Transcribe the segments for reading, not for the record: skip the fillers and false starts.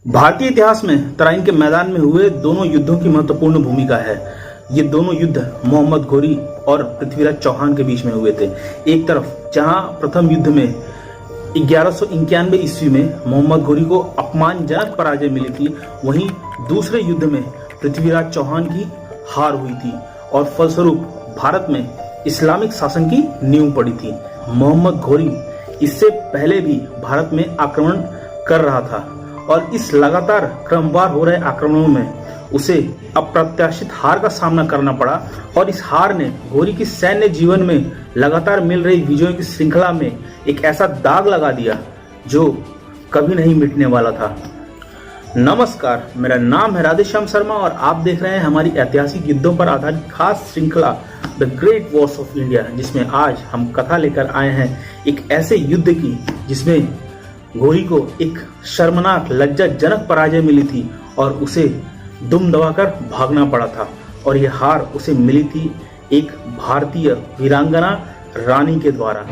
भारतीय इतिहास में तराइन के मैदान में हुए दोनों युद्धों की महत्वपूर्ण भूमिका है। ये दोनों युद्ध मोहम्मद घोरी और पृथ्वीराज चौहान के बीच में हुए थे। एक तरफ जहां प्रथम युद्ध में 1191 ईस्वी में मोहम्मद घोरी को अपमानजनक पराजय मिली थी, वहीं दूसरे युद्ध में पृथ्वीराज चौहान की हार हुई थी और फलस्वरूप भारत में इस्लामिक शासन की नींव पड़ी थी। मोहम्मद घोरी इससे पहले भी भारत में आक्रमण कर रहा था और इस लगातार क्रमवार हो रहे आक्रमणों में उसे अप्रत्याशित हार का सामना करना पड़ा और इस हार ने घोरी की सैन्य जीवन में लगातार मिल रही विजयों की श्रृंखला में एक ऐसा दाग लगा दिया जो कभी नहीं मिटने वाला था। नमस्कार, मेरा नाम है राधेश्याम शर्मा और आप देख रहे हैं हमारी ऐतिहासिक युद्धों पर आधारित खास श्रृंखला the great Wars of India, जिसमें आज हम कथा लेकर आए हैं एक ऐसे युद्ध की जिसमें घोरी को एक शर्मनाक लज्जाजनक पराजय मिली थी और उसे दुम दबाकर भागना पड़ा था और यह हार उसे मिली थी एक भारतीय वीरांगना रानी के द्वारा।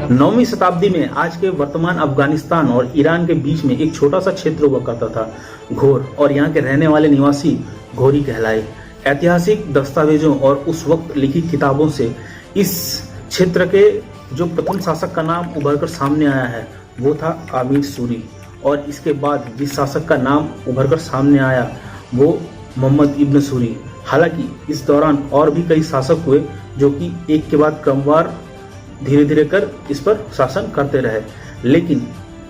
9वीं शताब्दी में आज के वर्तमान अफगानिस्तान और ईरान के बीच में एक छोटा सा क्षेत्र हुआ करता था घोर, और यहाँ के रहने वाले निवासी घोरी कहलाए। ऐतिहासिक दस्तावेजों और उस वक्त लिखी किताबों से इस क्षेत्र के जो प्रथम शासक का नाम उभरकर सामने आया है वो था आमिर सूरी, और इसके बाद जिस शासक का नाम उभरकर सामने आया वो मोहम्मद इब्न सूरी। हालांकि इस दौरान और भी कई शासक हुए जो कि एक के बाद क्रमवार धीरे धीरे कर इस पर शासन करते रहे, लेकिन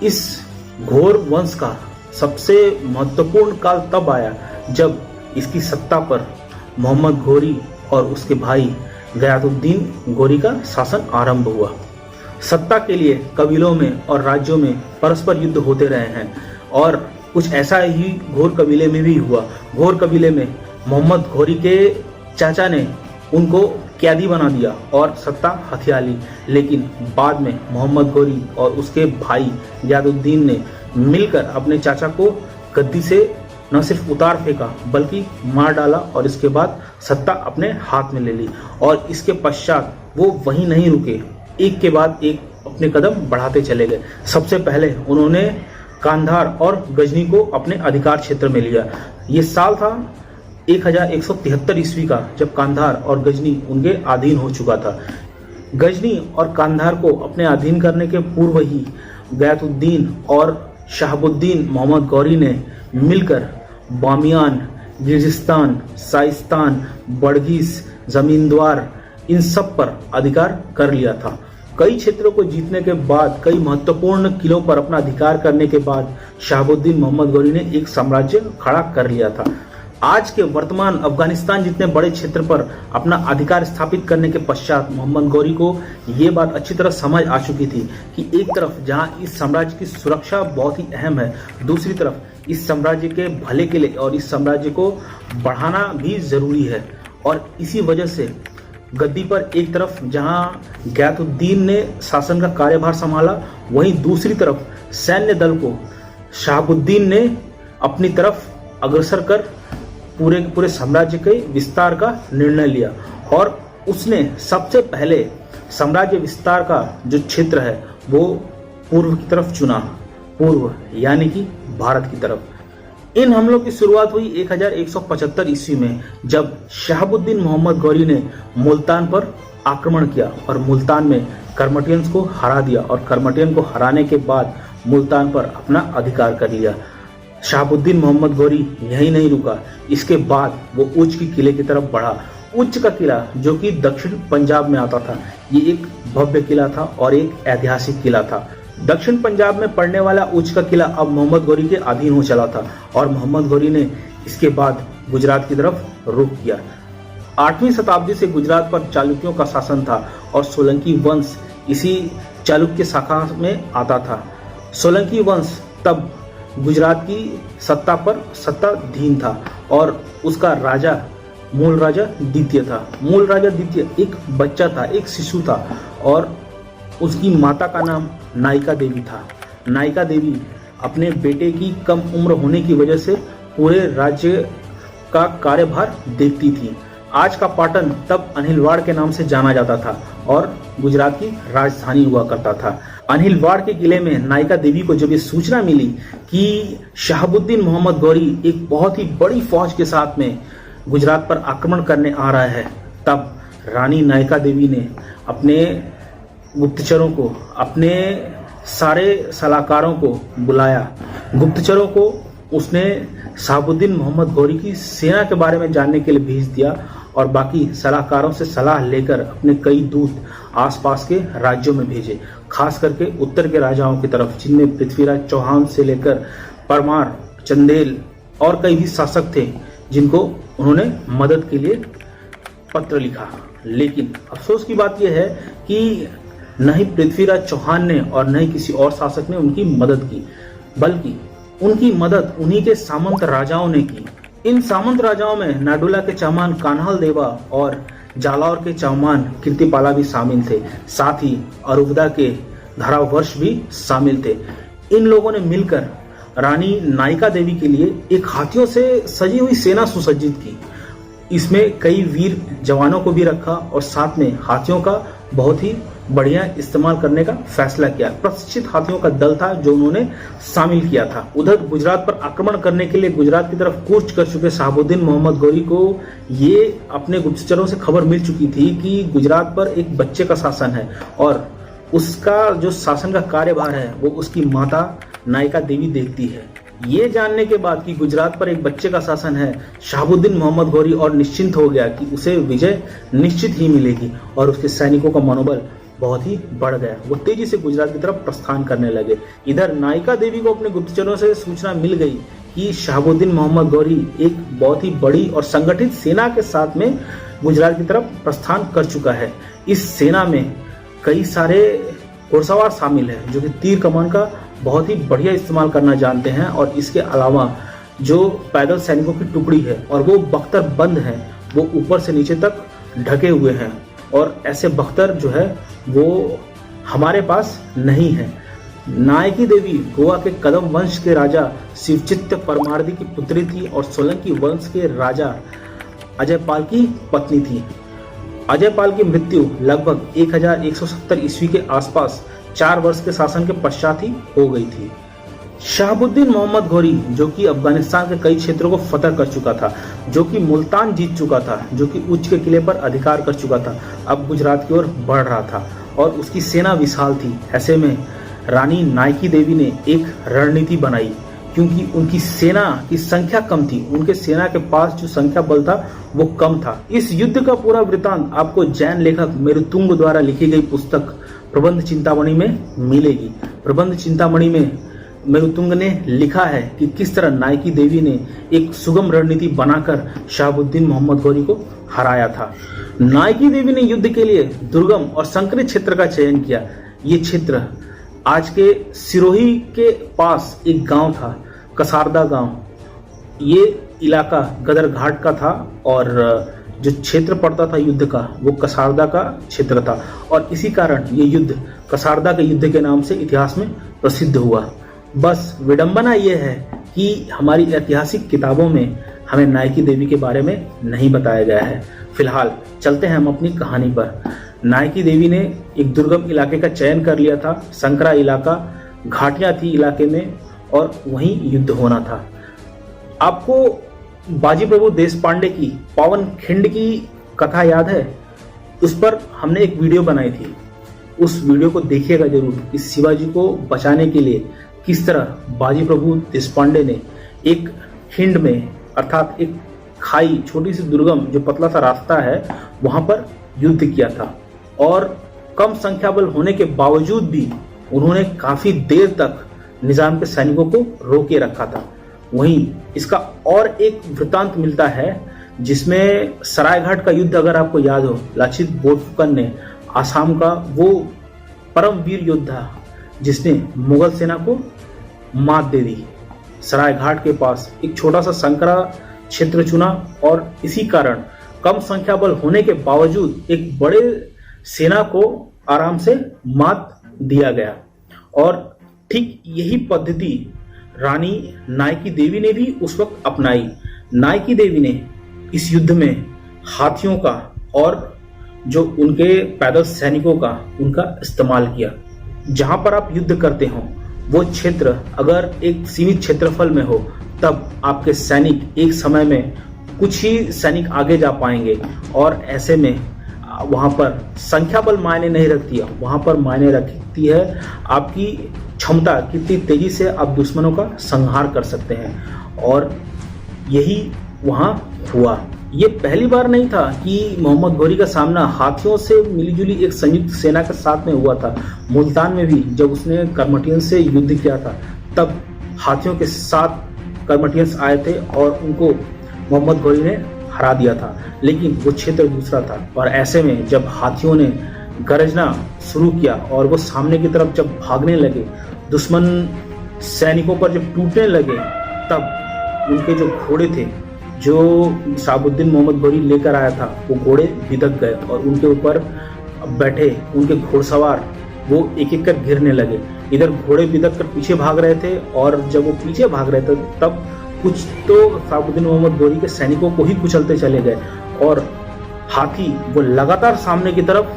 इस घोर वंश का सबसे महत्वपूर्ण काल तब आया जब इसकी सत्ता पर मोहम्मद घोरी और उसके भाई गयातुद्दीन घोरी का शासन आरंभ हुआ। सत्ता के लिए कबीलों में और राज्यों में परस्पर युद्ध होते रहे हैं और कुछ ऐसा ही घोर कबीले में भी हुआ। घोर कबीले में मोहम्मद घोरी के चाचा ने उनको कैदी बना दिया और सत्ता हथिया ली, लेकिन बाद में मोहम्मद घोरी और उसके भाई गयातुद्दीन ने मिलकर अपने चाचा को गद्दी से न सिर्फ उतार फेंका बल्कि मार डाला और इसके बाद सत्ता अपने हाथ में ले ली। और इसके पश्चात वो वहीं नहीं रुके, एक के बाद एक अपने कदम बढ़ाते चले गए। सबसे पहले उन्होंने कांधार और गजनी को अपने अधिकार क्षेत्र में लिया। ये साल था 1173 ईस्वी का, जब कांधार और गजनी उनके अधीन हो चुका था। गजनी और कांधार को अपने अधीन करने के पूर्व ही गयातुद्दीन और शहाबुद्दीन मोहम्मद घोरी ने मिलकर बामियान, गिर्जिस्तान, साइस्तान, बड़गीस, जमींद्वार इन सब पर अधिकार कर लिया था। कई क्षेत्रों को जीतने के बाद, कई महत्वपूर्ण किलों पर अपना अधिकार करने के बाद शहाबुद्दीन मोहम्मद घोरी ने एक साम्राज्य खड़ा कर लिया था। आज के वर्तमान अफगानिस्तान जितने बड़े क्षेत्र पर अपना अधिकार स्थापित करने के पश्चात मोहम्मद घोरी को ये बात अच्छी तरह समझ आ चुकी थी कि एक तरफ जहां इस साम्राज्य की सुरक्षा बहुत ही अहम है, दूसरी तरफ इस साम्राज्य के भले के लिए और इस साम्राज्य को बढ़ाना भी जरूरी है। और इसी वजह से गद्दी पर एक तरफ जहां गयातुद्दीन ने शासन का कार्यभार संभाला, वहीं दूसरी तरफ सैन्य दल को शहाबुद्दीन ने अपनी तरफ अग्रसर कर पूरे साम्राज्य के विस्तार का निर्णय लिया और उसने सबसे पहले साम्राज्य विस्तार का जो क्षेत्र है वो पूर्व की तरफ चुना, पूर्व यानी कि भारत की तरफ। इन हमलों की शुरुआत हुई 1175 ईस्वी में, जब शहाबुद्दीन मोहम्मद घोरी ने मुल्तान पर आक्रमण किया और मुल्तान में कर्मटियंस को हरा दिया और कर्मटियन को हराने के बाद मुल्तान पर अपना अधिकार कर लिया। शहाबुद्दीन मोहम्मद घोरी यहीं नहीं रुका, इसके बाद वो उच्च की किले की तरफ बढ़ा। उच्च का किला जो कि दक्षिण पंजाब में आता था, ये एक भव्य किला था और एक ऐतिहासिक किला था। दक्षिण पंजाब में पड़ने वाला उच्च का किला अब मोहम्मद घोरी के अधीन हो चला था और मोहम्मद घोरी ने इसके बाद गुजरात की तरफ रुख किया। 8वीं शताब्दी से गुजरात पर चालुक्यों का शासन था और सोलंकी वंश इसी चालुक्य शाखा में आता था। सोलंकी वंश तब गुजरात की सत्ता पर सत्ताधीन था और उसका राजा मूल राजा द्वितीय था। मूल राजा द्वितीय एक बच्चा था, एक शिशु था और उसकी माता का नाम नायिका देवी था। नायिका देवी अपने बेटे की कम उम्र होने की वजह से पूरे राज्य का कार्यभार देखती थी। आज का पाटन तब अनिलवाड़ के नाम से जाना जाता था और गुजरात की राजधानी हुआ करता था। अनिलवाड़ के किले में नायिका देवी को जब ये सूचना मिली कि शहाबुद्दीन मोहम्मद गौरी एक बहुत ही बड़ी फौज के साथ में गुजरात पर आक्रमण करने आ रहा है, तब रानी नायिका देवी ने अपने गुप्तचरों को, अपने सारे सलाहकारों को बुलाया। गुप्तचरों को उसने शहाबुद्दीन मोहम्मद गौरी की सेना के बारे में जानने के लिए भेज दिया और बाकी सलाहकारों से सलाह लेकर अपने कई दूत आसपास के राज्यों में भेजे, खास करके उत्तर के राजाओं की तरफ, जिनमें पृथ्वीराज चौहान से लेकर परमार, चंदेल और कई भी शासक थे जिनको उन्होंने मदद के लिए पत्र लिखा। लेकिन अफसोस की बात यह है कि न ही पृथ्वीराज चौहान ने और न ही किसी और शासक ने उनकी मदद की, बल्कि उनकी मदद उन्हीं के सामंत राजाओं ने की। इन सामंत राजाओं में नाडुला के चौहान कान्हाल देवा और जालौर के चौहान कीर्तिपाला भी शामिल थे। साथ ही अरुवदा के धारावर्ष भी शामिल थे। इन लोगों ने मिलकर रानी नायिका देवी के लिए एक हाथियों से सजी हुई सेना सुसज्जित की। इसमें कई वीर जवानों को भी रखा और साथ में हाथियों का बहुत ही बढ़िया इस्तेमाल करने का फैसला किया। प्रशिक्षित हाथियों का दल था जो उन्होंने शामिल किया था। उधर गुजरात पर आक्रमण करने के लिए गुजरात की तरफ कूच कर चुके शहाबुद्दीन मोहम्मद गौरी को ये अपने गुप्तचरों से खबर मिल चुकी थी कि गुजरात पर एक बच्चे का शासन है और उसका जो शासन का कार्यभार है वो उसकी माता नायिका देवी देखती है। ये जानने के बाद कि गुजरात पर एक बच्चे का शासन है, शहाबुद्दीन मोहम्मद गौरी और निश्चिंत हो गया कि उसे विजय निश्चित ही मिलेगी और उसके सैनिकों का मनोबल बहुत ही बढ़ गया। वो तेजी से गुजरात की तरफ प्रस्थान करने लगे। इधर नायिका देवी को अपने गुप्तचरों से सूचना मिल गई कि शहाबुद्दीन मोहम्मद गौरी एक बहुत ही बड़ी और संगठित सेना के साथ में गुजरात की तरफ प्रस्थान कर चुका है। इस सेना में कई सारे घुड़सवार शामिल है जो कि तीर कमान का बहुत ही बढ़िया इस्तेमाल करना जानते हैं और इसके अलावा जो पैदल सैनिकों की टुकड़ी है और वो बख्तर बंद है, वो ऊपर से नीचे तक ढके हुए हैं और ऐसे बख्तर जो है वो हमारे पास नहीं है। नायकी देवी गोवा के कदम वंश के राजा शिवचित्त परमार्दी की पुत्री थी और सोलंकी वंश के राजा अजयपाल की पत्नी थी। अजयपाल की मृत्यु लगभग 1170 ईस्वी के आसपास 4 वर्ष के शासन के पश्चात ही हो गई थी। शहाबुद्दीन मोहम्मद गौरी जो कि अफगानिस्तान के कई क्षेत्रों को फतह कर चुका था, जो कि मुल्तान जीत चुका था, जो कि उच्च के किले पर अधिकार कर चुका था, अब गुजरात की ओर बढ़ रहा था और उसकी सेना विशाल थी। ऐसे में रानी नायकी देवी ने एक रणनीति बनाई, क्योंकि उनकी सेना की संख्या कम थी, उनके सेना के पास जो संख्या बल था वो कम था। इस युद्ध का पूरा वृतांत आपको जैन लेखक मेरुतुंग द्वारा लिखी गई पुस्तक प्रबंध चिंतामणि में मिलेगी। प्रबंध चिंतामणि में मेरुतुंग ने लिखा है कि किस तरह नायकी देवी ने एक सुगम रणनीति बनाकर शहाबुद्दीन मोहम्मद गौरी को हराया था। नायकी देवी ने युद्ध के लिए दुर्गम और संकरित क्षेत्र का चयन किया। ये क्षेत्र आज के सिरोही के पास एक गांव था, कसारदा गांव। ये इलाका गदर घाट का था और जो क्षेत्र पड़ता था युद्ध का वो कसारदा का क्षेत्र था और इसी कारण ये युद्ध कसारदा के युद्ध के नाम से इतिहास में प्रसिद्ध हुआ। बस विडंबना ये है कि हमारी ऐतिहासिक किताबों में हमें नायकी देवी के बारे में नहीं बताया गया है। फिलहाल चलते हैं हम अपनी कहानी पर। नायकी देवी ने एक दुर्गम इलाके का चयन कर लिया था, संकरा इलाका, घाटियां थी इलाके में और वहीं युद्ध होना था। आपको बाजी प्रभु देशपांडे की पावन खिंड की कथा याद है? उस पर हमने एक वीडियो बनाई थी, उस वीडियो को देखिएगा जरूर कि शिवाजी को बचाने के लिए किस तरह बाजी प्रभु देशपांडे ने एक खिंड में, अर्थात एक खाई, छोटी सी दुर्गम जो पतला सा रास्ता है, वहां पर युद्ध किया था और कम संख्या बल होने के बावजूद भी उन्होंने काफी देर तक निजाम के सैनिकों को रोके रखा था। वहीं इसका और एक वृतांत मिलता है जिसमें सरायघाट का युद्ध, अगर आपको याद हो, लाचित बोरफुकन ने आसाम का वो परम वीर योद्धा जिसने मुगल सेना को मात दे दी, सरायघाट के पास एक छोटा सा संकरा क्षेत्र चुना और इसी कारण कम संख्या बल होने के बावजूद एक बड़े सेना को आराम से मात दिया गया। और ठीक यही पद्धति रानी नायकी देवी ने भी उस वक्त अपनाई। नायकी देवी ने इस युद्ध में हाथियों का और जो उनके पैदल सैनिकों का उनका इस्तेमाल किया। जहां पर आप युद्ध करते हो वो क्षेत्र अगर एक सीमित क्षेत्रफल में हो तब आपके सैनिक एक समय में कुछ ही सैनिक आगे जा पाएंगे, और ऐसे में वहां पर संख्या बल मायने नहीं रखती है, वहां पर मायने रखती है आपकी क्षमता, कितनी तेजी से आप दुश्मनों का संहार कर सकते हैं। और यही वहां हुआ। ये पहली बार नहीं था कि मोहम्मद घोरी का सामना हाथियों से मिलीजुली एक संयुक्त सेना के साथ में हुआ था। मुल्तान में भी जब उसने कर्मटियंस से युद्ध किया था तब हाथियों के साथ कर्मटियंस आए थे और उनको मोहम्मद घोरी ने हरा दिया था, लेकिन वो क्षेत्र दूसरा था। और ऐसे में जब हाथियों ने गरजना शुरू किया और वो सामने की तरफ जब भागने लगे, दुश्मन सैनिकों पर जब टूटने लगे, तब उनके जो घोड़े थे जो शहाबुद्दीन मोहम्मद घोरी लेकर आया था वो घोड़े बिदक गए और उनके ऊपर बैठे उनके घोड़सवार वो एक एक कर गिरने लगे। इधर घोड़े बिदक कर पीछे भाग रहे थे और जब वो पीछे भाग रहे थे तब कुछ तो शहाबुद्दीन मोहम्मद घोरी के सैनिकों को ही कुचलते चले गए और हाथी वो लगातार सामने की तरफ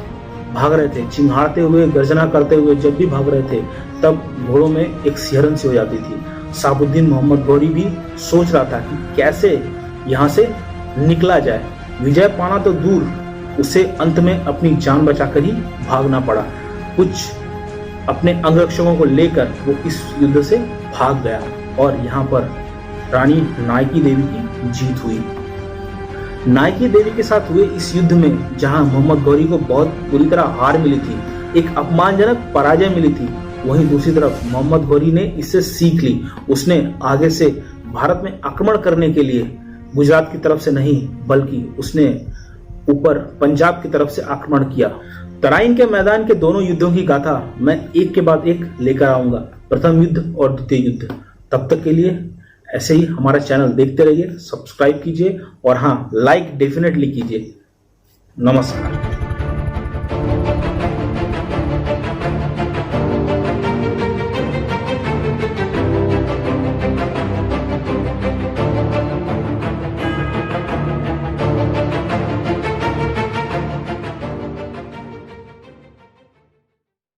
भाग रहे थे, चिंघाड़ते हुए, गर्जना करते हुए जब भी भाग रहे थे तब घोड़ों में एक सिहरन सी हो जाती थी। शहाबुद्दीन मोहम्मद घोरी भी सोच रहा था कि कैसे यहाँ से निकला जाए। विजय पाना तो दूर, उसे अंत में अपनी जान बचाकर ही भागना पड़ा। कुछ अपने अंगरक्षकों को लेकर वो इस युद्ध से भाग गया और यहाँ पर रानी नायकी देवी की जीत हुई। नायकी देवी के साथ हुए इस युद्ध में जहां मोहम्मद घोरी को बहुत बुरी तरह हार मिली थी, एक अपमानजनक पराजय मिली थी, वहीं दूसरी तरफ मोहम्मद घोरी ने इससे सीख ली। उसने आगे से भारत में आक्रमण करने के लिए गुजरात की तरफ से नहीं बल्कि उसने ऊपर पंजाब की तरफ से आक्रमण किया। तराइन के मैदान के दोनों युद्धों की गाथा मैं एक के बाद एक लेकर आऊंगा, प्रथम युद्ध और द्वितीय युद्ध। तब तक के लिए ऐसे ही हमारा चैनल देखते रहिए, सब्सक्राइब कीजिए और हाँ, लाइक डेफिनेटली कीजिए। नमस्कार।